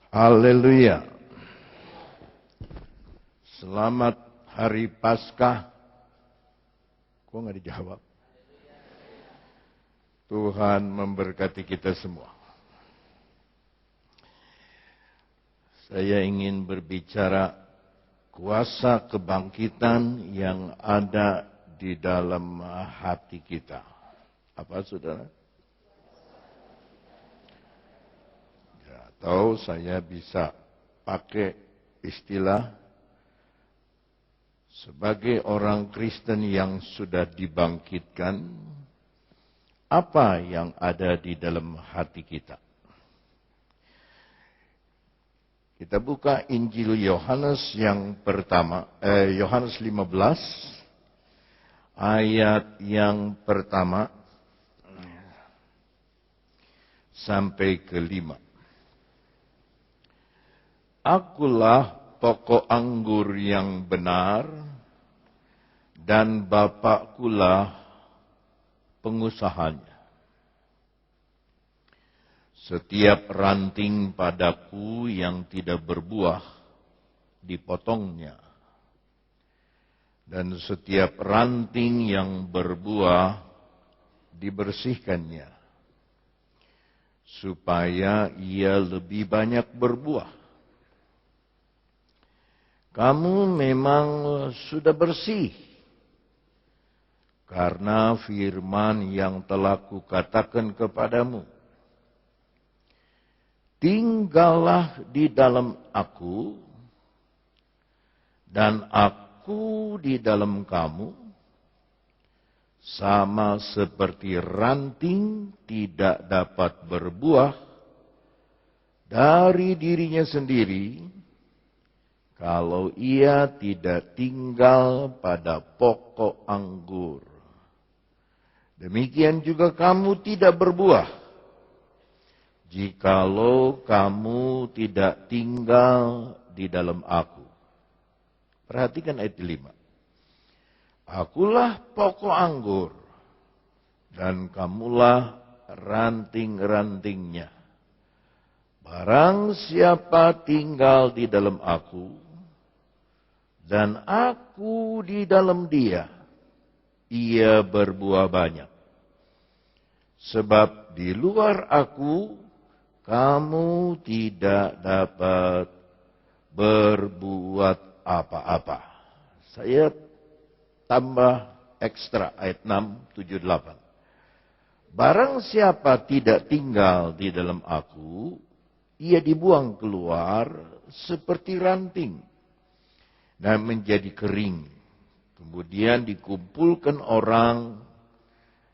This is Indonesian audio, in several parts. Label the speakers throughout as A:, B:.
A: Haleluya. Selamat Hari Paskah. Kok nggak dijawab? Tuhan memberkati kita semua. Saya ingin berbicara kuasa kebangkitan yang ada di dalam hati kita. Apa, saudara? Atau saya bisa pakai istilah sebagai orang Kristen yang sudah dibangkitkan, apa yang ada di dalam hati kita? Kita buka Injil Yohanes yang pertama, Yohanes 15, ayat yang pertama sampai ke-5. Akulah pokok anggur yang benar, dan Bapakkulah pengusahanya. Setiap ranting padaku yang tidak berbuah, dipotongnya. Dan setiap ranting yang berbuah, dibersihkannya. Supaya ia lebih banyak berbuah. Kamu memang sudah bersih, karena firman yang telah kukatakan kepadamu. Tinggallah di dalam aku, dan aku di dalam kamu, sama seperti ranting tidak dapat berbuah dari dirinya sendiri, kalau ia tidak tinggal pada pokok anggur. Demikian juga kamu tidak berbuah, jikalau kamu tidak tinggal di dalam aku. Perhatikan ayat 5. Akulah pokok anggur, dan kamulah ranting-rantingnya. Barang siapa tinggal di dalam aku, dan aku di dalam dia, ia berbuah banyak. Sebab di luar aku, kamu tidak dapat berbuat apa-apa. Saya tambah ekstra ayat 6, 7, 8. Barang siapa tidak tinggal di dalam aku, ia dibuang keluar seperti ranting dan menjadi kering. Kemudian dikumpulkan orang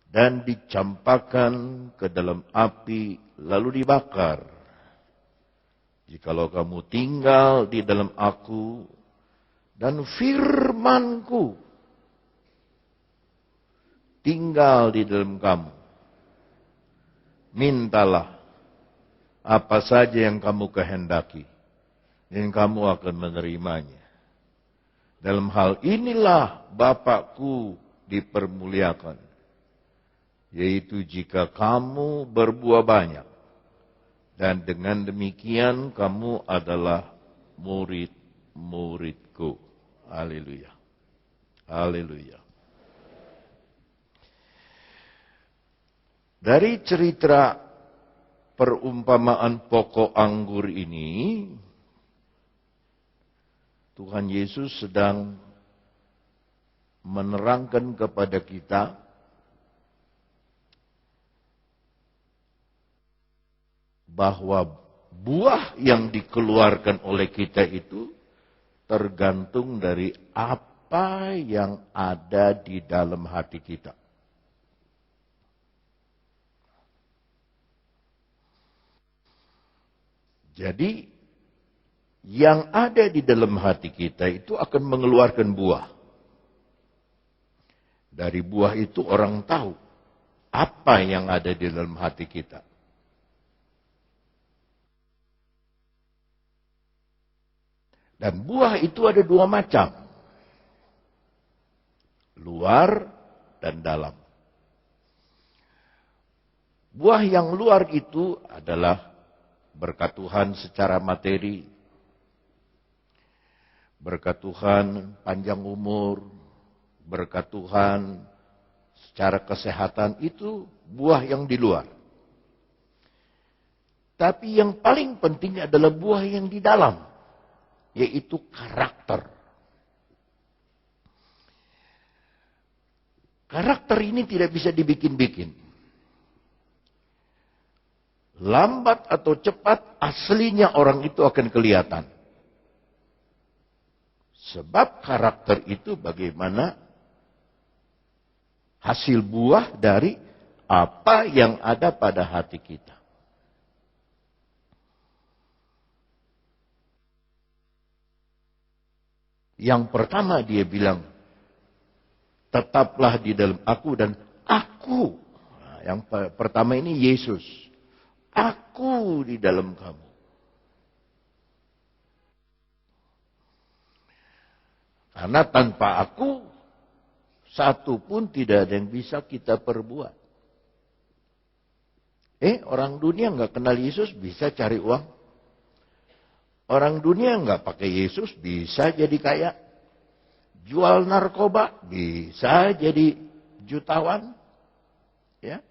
A: dan dicampakkan ke dalam api, lalu dibakar. Jikalau kamu tinggal di dalam aku, dan firmanku tinggal di dalam kamu, mintalah apa saja yang kamu kehendaki, dan kamu akan menerimanya. Dalam hal inilah Bapakku dipermuliakan, yaitu jika kamu berbuah banyak, dan dengan demikian kamu adalah murid-muridku. Haleluya. Haleluya. Dari cerita perumpamaan pokok anggur ini, Tuhan Yesus sedang menerangkan kepada kita bahwa buah yang dikeluarkan oleh kita itu tergantung dari apa yang ada di dalam hati kita. Jadi, yang ada di dalam hati kita itu akan mengeluarkan buah. Dari buah itu orang tahu apa yang ada di dalam hati kita. Dan buah itu ada dua macam. Luar dan dalam. Buah yang luar itu adalah berkat Tuhan secara materi, berkat Tuhan panjang umur, berkat Tuhan secara kesehatan, itu buah yang di luar. Tapi yang paling penting adalah buah yang di dalam, yaitu karakter. Karakter ini tidak bisa dibikin-bikin. Lambat atau cepat, aslinya orang itu akan kelihatan. Sebab karakter itu bagaimana hasil buah dari apa yang ada pada hati kita. Yang pertama dia bilang, tetaplah di dalam aku dan aku. Nah, yang pertama ini Yesus. Aku di dalam kamu. Karena tanpa aku, satu pun tidak ada yang bisa kita perbuat. Orang dunia nggak kenal Yesus bisa cari uang. Orang dunia nggak pakai Yesus bisa jadi kaya. Jual narkoba bisa jadi jutawan. Ya.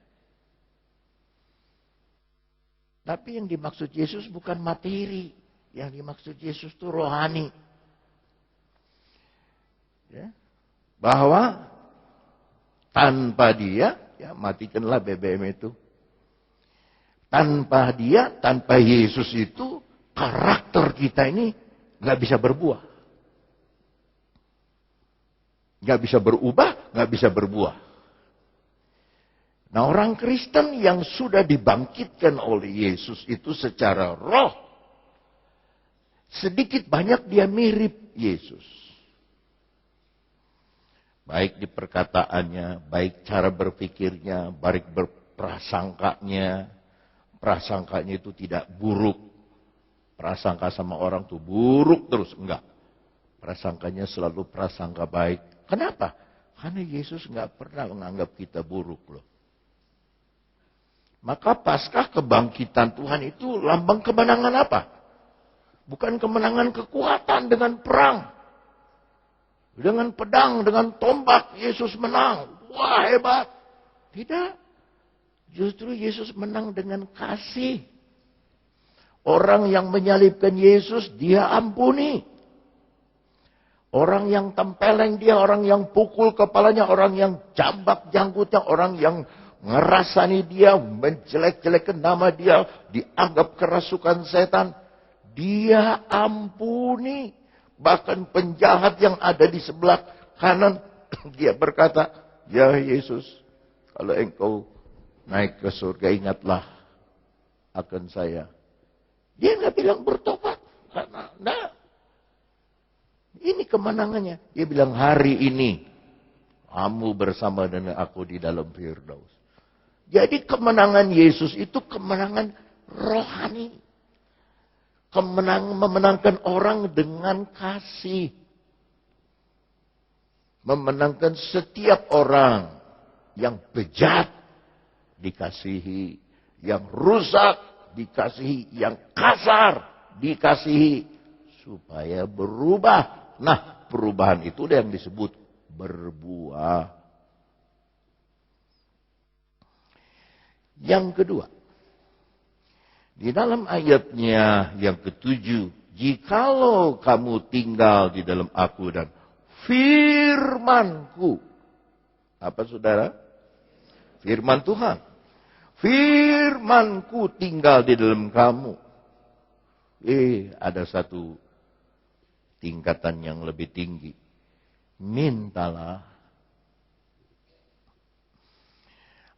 A: Tapi yang dimaksud Yesus bukan materi. Yang dimaksud Yesus itu rohani. Ya. Bahwa tanpa dia, ya matikanlah BBM itu. Tanpa dia, tanpa Yesus itu, karakter kita ini nggak bisa berbuah. Nggak bisa berubah, nggak bisa berbuah. Nah, orang Kristen yang sudah dibangkitkan oleh Yesus itu secara roh, sedikit banyak dia mirip Yesus. Baik di perkataannya, baik cara berpikirnya, baik berprasangkanya. Prasangkanya itu tidak buruk. Prasangka sama orang tuh buruk terus. Enggak. Prasangkanya selalu prasangka baik. Kenapa? Karena Yesus nggak pernah menganggap kita buruk loh. Maka Paskah kebangkitan Tuhan itu lambang kemenangan apa? Bukan kemenangan kekuatan dengan perang. Dengan pedang, dengan tombak, Yesus menang. Wah, hebat. Tidak. Justru Yesus menang dengan kasih. Orang yang menyalibkan Yesus, dia ampuni. Orang yang tempeleng dia, orang yang pukul kepalanya, orang yang jambak janggutnya, orang yang ngerasani dia, menjelek-jelekan nama dia, dianggap kerasukan setan. Dia ampuni. Bahkan penjahat yang ada di sebelah kanan, dia berkata, ya Yesus, kalau engkau naik ke surga, ingatlah akan saya. Dia nggak bilang bertobat. Karena, nah, ini kemenangannya. Dia bilang, hari ini, kamu bersama dengan aku di dalam Firdaus. Jadi kemenangan Yesus itu kemenangan rohani. Memenangkan orang dengan kasih. Memenangkan setiap orang yang bejat dikasihi, yang rusak dikasihi, yang kasar dikasihi supaya berubah. Nah, perubahan itu yang disebut berbuah. Yang kedua, di dalam ayatnya yang ke-7, jikalau kamu tinggal di dalam aku dan firmanku. Apa saudara? Firman Tuhan. Firmanku tinggal di dalam kamu. Ada satu tingkatan yang lebih tinggi. Mintalah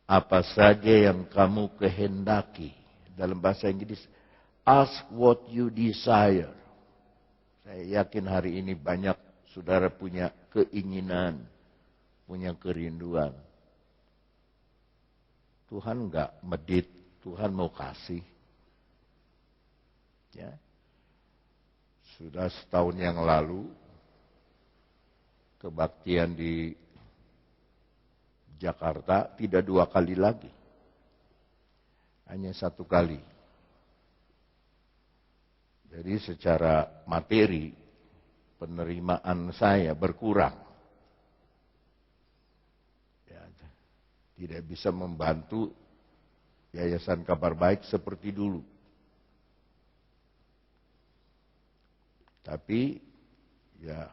A: apa saja yang kamu kehendaki. Dalam bahasa Inggris, ask what you desire. Saya yakin hari ini banyak saudara punya keinginan, punya kerinduan. Tuhan enggak medit, Tuhan mau kasih. Ya. Sudah setahun yang lalu, kebaktian di Jakarta tidak 2 kali lagi. Hanya 1 kali. Jadi secara materi penerimaan saya berkurang. Ya, tidak bisa membantu Yayasan Kabar Baik seperti dulu. Tapi ya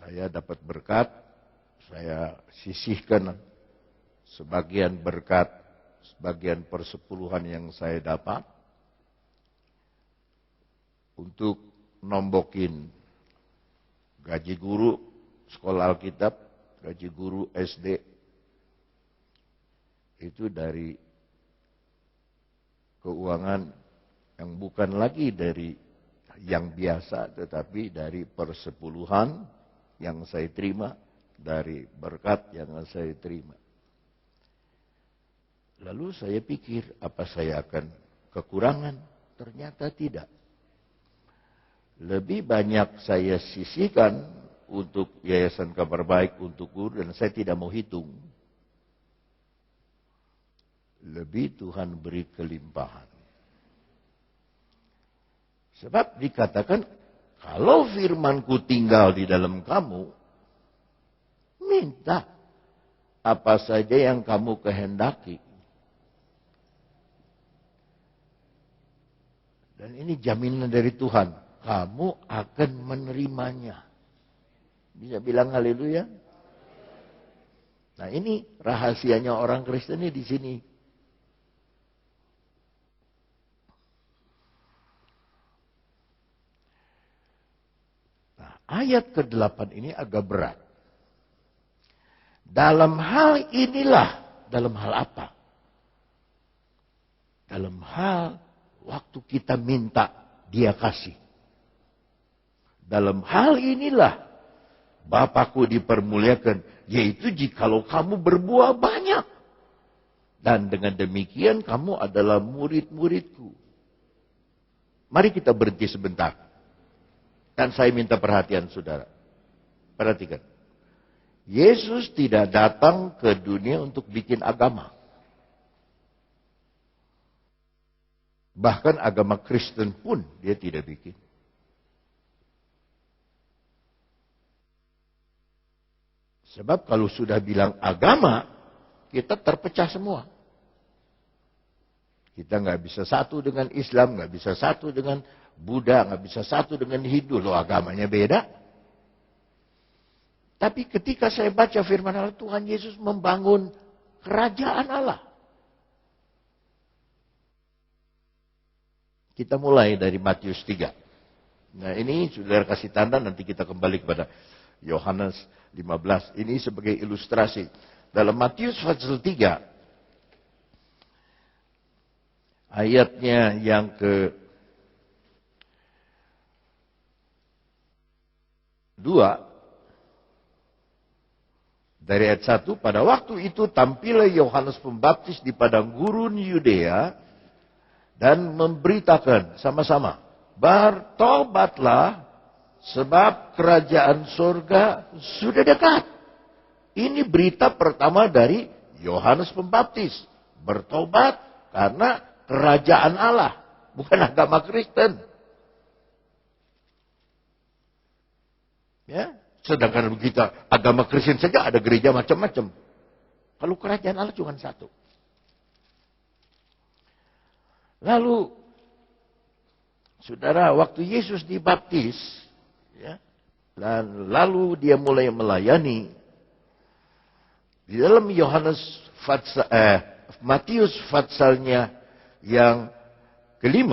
A: saya dapat berkat, saya sisihkan sebagian berkat, sebagian persepuluhan yang saya dapat untuk nombokin gaji guru sekolah Alkitab, gaji guru SD, itu dari keuangan yang bukan lagi dari yang biasa, tetapi dari persepuluhan yang saya terima, dari berkat yang saya terima. Lalu saya pikir, apa saya akan kekurangan? Ternyata tidak. Lebih banyak saya sisihkan untuk Yayasan Kabar Baik, untuk guru, dan saya tidak mau hitung. Lebih Tuhan beri kelimpahan. Sebab dikatakan, kalau firman-Ku tinggal di dalam kamu, minta apa saja yang kamu kehendaki. Dan ini jaminan dari Tuhan, kamu akan menerimanya. Bisa bilang haleluya? Nah, ini rahasianya orang Kristen ini di sini. Ayat ke-8 ini agak berat. Dalam hal inilah, dalam hal apa? Dalam hal waktu kita minta, Dia kasih. Dalam hal inilah Bapakku dipermuliakan, yaitu jikalau kamu berbuah banyak. Dan dengan demikian kamu adalah murid-muridku. Mari kita berhenti sebentar. Dan saya minta perhatian saudara. Perhatikan. Yesus tidak datang ke dunia untuk bikin agama. Bahkan agama Kristen pun dia tidak bikin. Sebab kalau sudah bilang agama, kita terpecah semua. Kita nggak bisa satu dengan Islam, nggak bisa satu dengan Buddha, nggak bisa satu dengan Hindu. Loh, agamanya beda. Tapi ketika saya baca firman Allah, Tuhan Yesus membangun kerajaan Allah. Kita mulai dari Matius 3. Nah, ini saudara kasih tanda, nanti kita kembali kepada Yohanes 15. Ini sebagai ilustrasi. Dalam Matius pasal 3, ayatnya yang ke-2, dari ayat 1, pada waktu itu tampillah Yohanes Pembaptis di padang gurun Yudea dan memberitakan sama-sama, bertobatlah sebab kerajaan surga sudah dekat. Ini berita pertama dari Yohanes Pembaptis. Bertobat karena kerajaan Allah, bukan agama Kristen. Ya, sedangkan kita agama Kristen saja ada gereja macam-macam. Kalau kerajaan Allah cuma satu. Lalu, saudara, waktu Yesus dibaptis, ya, dan lalu dia mulai melayani, di dalam Matius patsalnya yang ke-5,